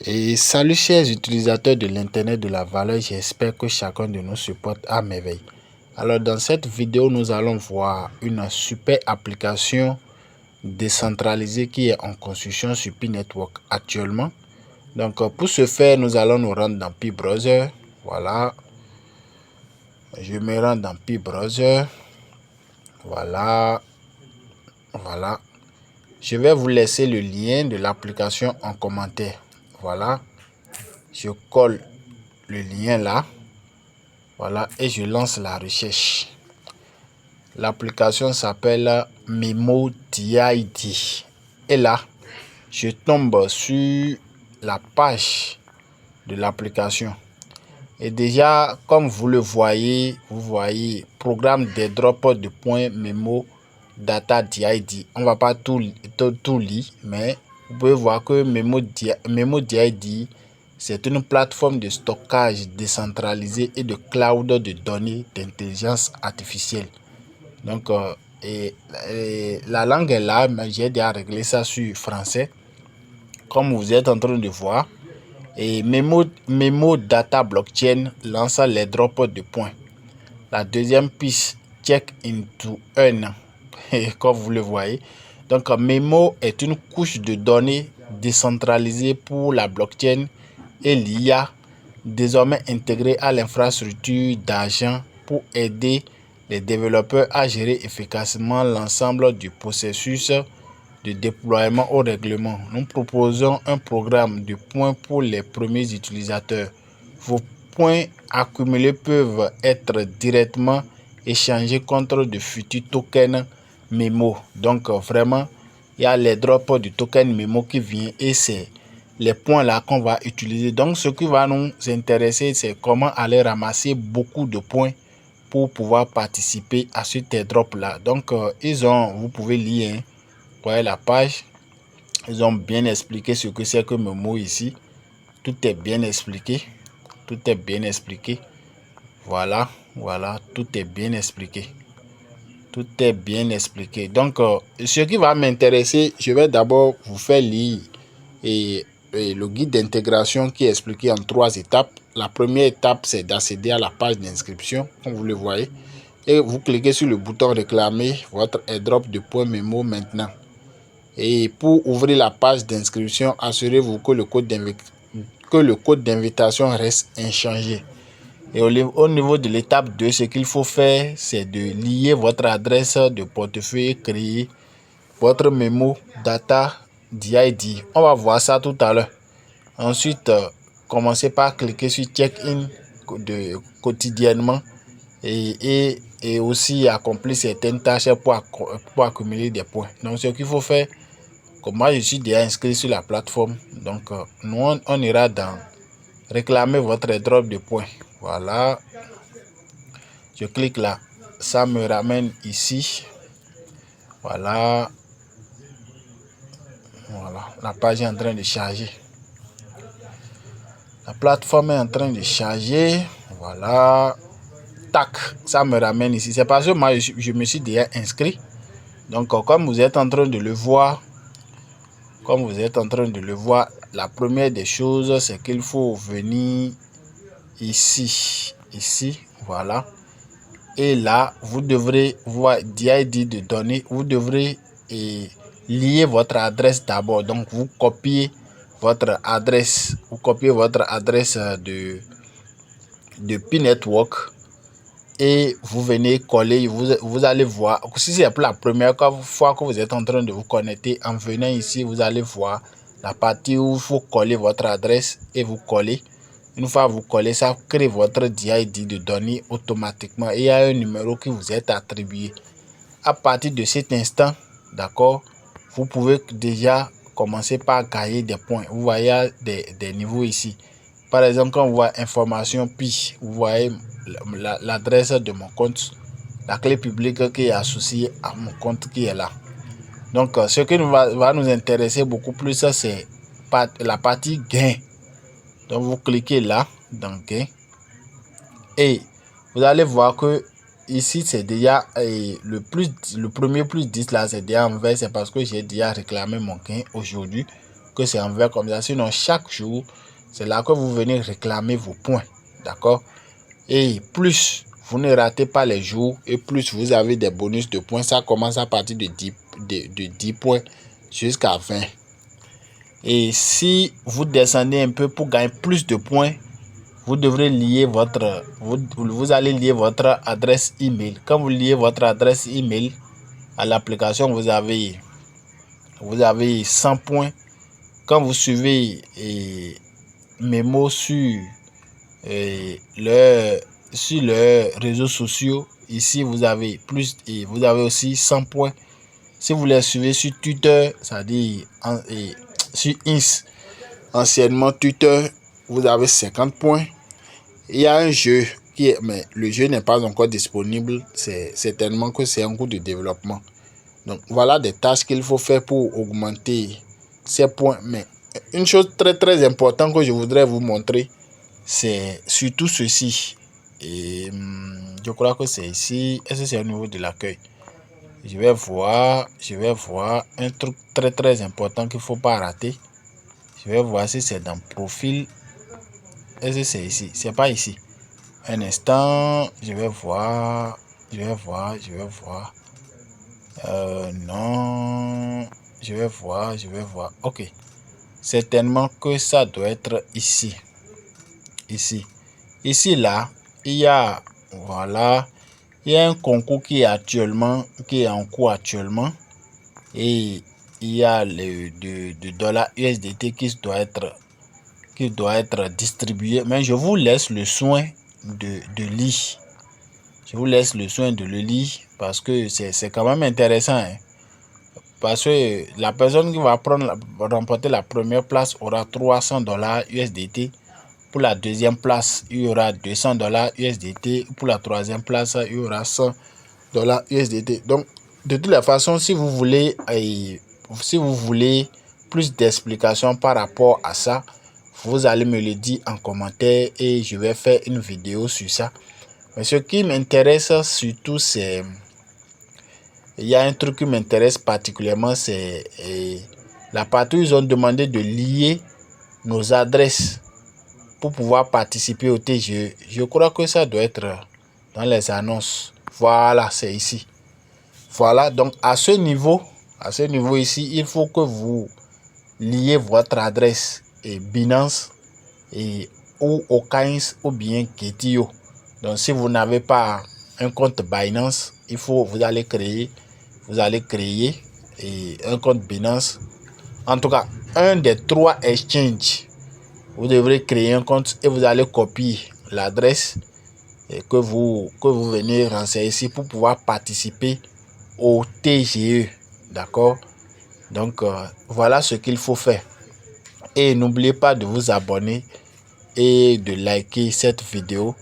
Et salut chers utilisateurs de l'internet de la valeur, j'espère que chacun de nous supporte à merveille. Alors dans cette vidéo, nous allons voir une super application décentralisée qui est en construction sur Pi Network actuellement. Donc pour ce faire, nous allons nous rendre dans Pi Browser. Voilà. Je me rends dans Pi Browser. Voilà. Voilà. Je vais vous laisser le lien de l'application en commentaire. Voilà. Je colle le lien là. Voilà. Et je lance la recherche. L'application s'appelle MemoDID. Et là, je tombe sur la page de l'application. Et déjà, comme vous voyez programme des drops de points Memo Data DID. On va pas tout lire, mais vous pouvez voir que MemoDID, c'est une plateforme de stockage décentralisé et de cloud de données d'intelligence artificielle. Donc, la langue est là, mais j'ai déjà réglé ça sur français. Comme vous êtes en train de voir. Et Memo Data Blockchain lance les drops de points. La deuxième piste, check into earn. Comme vous le voyez. Donc, Memo est une couche de données décentralisée pour la blockchain et l'IA, désormais intégrée à l'infrastructure d'argent pour aider les développeurs à gérer efficacement l'ensemble du processus de déploiement au règlement. Nous proposons un programme de points pour les premiers utilisateurs. Vos points accumulés peuvent être directement échangés contre de futurs tokens Memo. Donc vraiment, il y a les drops du token Memo qui vient et c'est les points là qu'on va utiliser. Donc ce qui va nous intéresser, c'est comment aller ramasser beaucoup de points pour pouvoir participer à ce drop là. Donc vous pouvez lire, voyez la page, ils ont bien expliqué ce que c'est que Memo ici. Tout est bien expliqué. Tout est bien expliqué. Voilà, voilà, tout est bien expliqué. Tout est bien expliqué. Donc, ce qui va m'intéresser, je vais d'abord vous faire lire le guide d'intégration qui est expliqué en 3 étapes. La première étape, c'est d'accéder à la page d'inscription, comme vous le voyez. Et vous cliquez sur le bouton réclamer votre airdrop de points Memo maintenant. Et pour ouvrir la page d'inscription, assurez-vous que le code d'invitation reste inchangé. Et au niveau de l'étape 2, ce qu'il faut faire, c'est de lier votre adresse de portefeuille et créer votre Memo Data DID. On va voir ça tout à l'heure. Ensuite, commencez par cliquer sur Check-in quotidiennement et aussi accomplir certaines tâches pour accumuler des points. Donc, ce qu'il faut faire, comme moi je suis déjà inscrit sur la plateforme, donc nous on ira dans réclamer votre drop de points. Voilà, je clique là, ça me ramène ici. Voilà, voilà, la page est en train de charger. La plateforme est en train de charger. Voilà, tac, ça me ramène ici. C'est parce que moi je me suis déjà inscrit. Donc comme vous êtes en train de le voir, la première des choses, c'est qu'il faut venir ici, voilà. Et là, vous devrez voir DID de données. Vous devrez lier votre adresse d'abord. Donc, vous copiez votre adresse. De Pi Network. Et vous venez coller, vous allez voir, si c'est pour la première fois que vous êtes en train de vous connecter, en venant ici, vous allez voir la partie où il faut coller votre adresse et vous collez. Une fois vous collez, ça crée votre DID de données automatiquement et il y a un numéro qui vous est attribué. À partir de cet instant, d'accord, vous pouvez déjà commencer par gagner des points. Vous voyez des niveaux ici. Par exemple, quand on voit information Pi, vous voyez l'adresse de mon compte, la clé publique qui est associée à mon compte qui est là. Donc, ce qui va nous intéresser beaucoup plus, c'est la partie gain. Donc, vous cliquez là, dans gain. Et vous allez voir que ici, c'est déjà le premier plus 10 là, c'est déjà en vert. C'est parce que j'ai déjà réclamé mon gain aujourd'hui. que c'est en vert comme ça. Sinon, chaque jour, c'est là que vous venez réclamer vos points. D'accord? Et plus vous ne ratez pas les jours et plus vous avez des bonus de points. Ça commence à partir de 10 points jusqu'à 20. Et si vous descendez un peu pour gagner plus de points, vous devrez lier vous allez lier votre adresse email. Quand vous liez votre adresse email à l'application, vous avez 100 points. Quand vous suivez mes mots sur leurs réseaux sociaux, ici vous avez plus et vous avez aussi 100 points. Si vous les suivez sur Twitter, c'est-à-dire sur anciennement Twitter, vous avez 50 points. Il y a un jeu mais le jeu n'est pas encore disponible. C'est certainement que c'est en cours de développement. Donc voilà des tâches qu'il faut faire pour augmenter ces points. Mais une chose très très importante que je voudrais vous montrer, c'est surtout ceci. Et je crois que c'est ici. Est-ce que c'est au niveau de l'accueil? Je vais voir un truc très très important qu'il ne faut pas rater. Je vais voir si c'est dans profil. Est-ce que c'est ici? C'est pas ici. Un instant, je vais voir. Non, je vais voir. Ok. Certainement que ça doit être ici. Ici, là, il y a, voilà, il y a un concours qui est en cours actuellement. Et il y a le dollar USDT qui doit être distribué. Mais je vous laisse le soin de lire. Je vous laisse le soin de le lire parce que c'est quand même intéressant. Hein. Parce que la personne qui va remporter la première place aura 300 dollars USDT. Pour la deuxième place, il y aura 200 dollars USDT. Pour la troisième place, il y aura 100 dollars USDT. Donc, de toutes les façons, si vous voulez plus d'explications par rapport à ça, vous allez me le dire en commentaire et je vais faire une vidéo sur ça. Mais ce qui m'intéresse surtout, c'est... Il y a un truc qui m'intéresse particulièrement, c'est la partie où ils ont demandé de lier nos adresses pour pouvoir participer au TGE. Je crois que ça doit être dans les annonces. Voilà, c'est ici. Voilà, donc à ce niveau ici, il faut que vous liez votre adresse et Binance ou Okains ou bien Ketio. Donc si vous n'avez pas un compte Binance, vous allez créer un compte Binance. En tout cas, un des 3 exchanges. Vous devrez créer un compte et vous allez copier l'adresse que vous venez renseigner ici pour pouvoir participer au TGE. D'accord? Donc, voilà ce qu'il faut faire. Et n'oubliez pas de vous abonner et de liker cette vidéo